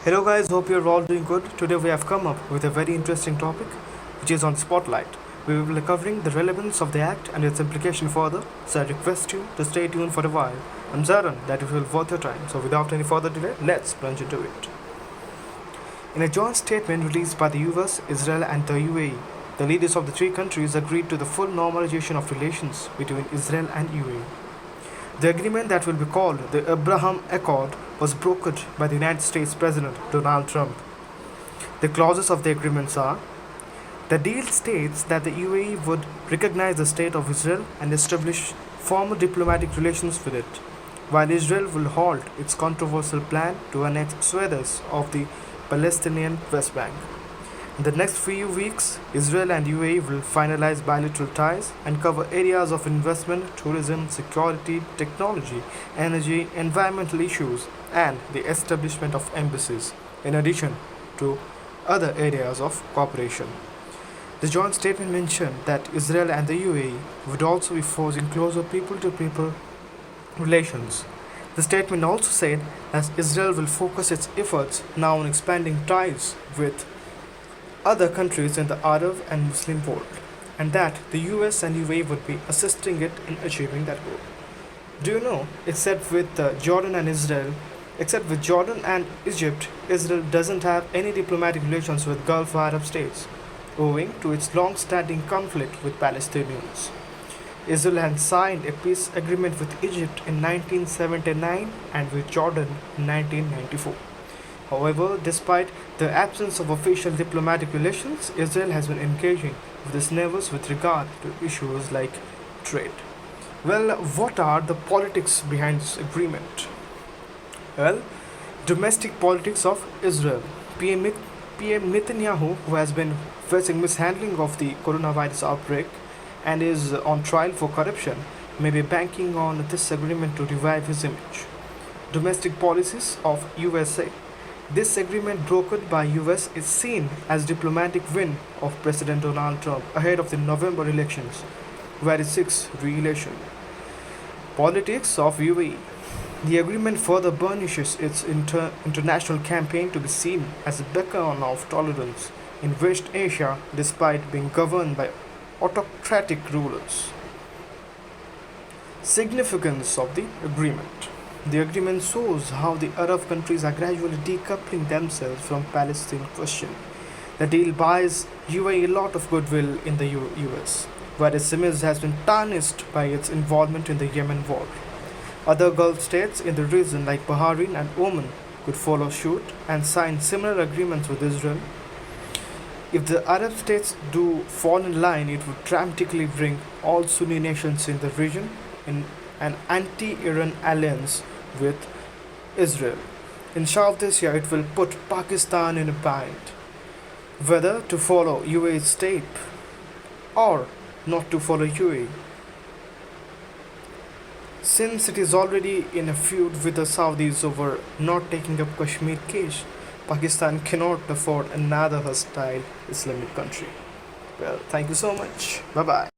Hello guys, hope you're all doing good. Today we have come up with a very interesting topic which is on Spotlight. We will be covering the relevance of the act and its implication further, so I request you to stay tuned for a while. I'm Zaran, that it will worth your time. So without any further delay, let's plunge into it. In a joint statement released by the US, Israel and the UAE, the leaders of the three countries agreed to the full normalization of relations between Israel and UAE. The agreement that will be called the Abraham Accord was brokered by the United States President Donald Trump. The clauses of the agreements are: the deal states that the UAE would recognize the state of Israel and establish formal diplomatic relations with it, while Israel will halt its controversial plan to annex swathes of the Palestinian West Bank. In the next few weeks, Israel and UAE will finalize bilateral ties and cover areas of investment, tourism, security, technology, energy, environmental issues, and the establishment of embassies, in addition to other areas of cooperation. The joint statement mentioned that Israel and the UAE would also be forging closer people to people relations. The statement also said that Israel will focus its efforts now on expanding ties with other countries in the Arab and Muslim world, and that the US and UAE would be assisting it in achieving that goal. Do you know, except with Jordan and Egypt, Israel doesn't have any diplomatic relations with Gulf Arab states, owing to its long standing conflict with Palestinians. Israel had signed a peace agreement with Egypt in 1979 and with Jordan in 1994. However, despite the absence of official diplomatic relations, Israel has been engaging with its neighbors with regard to issues like trade. Well, what are the politics behind this agreement? Well, domestic politics of Israel. PM Netanyahu, who has been facing mishandling of the coronavirus outbreak and is on trial for corruption, may be banking on this agreement to revive his image. Domestic policies of USA. This agreement brokered by US is seen as diplomatic win of President Donald Trump ahead of the November elections, where he seeks re-election. Politics of UAE. The agreement further burnishes its international campaign to be seen as a beacon of tolerance in West Asia despite being governed by autocratic rulers. Significance of the agreement. The agreement shows how the Arab countries are gradually decoupling themselves from Palestine question. The deal buys UAE a lot of goodwill in the US, whereas image has been tarnished by its involvement in the Yemen war. Other Gulf states in the region like Bahrain and Oman could follow suit and sign similar agreements with Israel. If the Arab states do fall in line, it would dramatically bring all Sunni nations in the region in an anti-Iran alliance with Israel. In South Asia, it will put Pakistan in a bind, whether to follow UAE's step or not to follow UAE. Since it is already in a feud with the Saudis over not taking up Kashmir case, Pakistan cannot afford another hostile Islamic country. Well, thank you so much. Bye bye.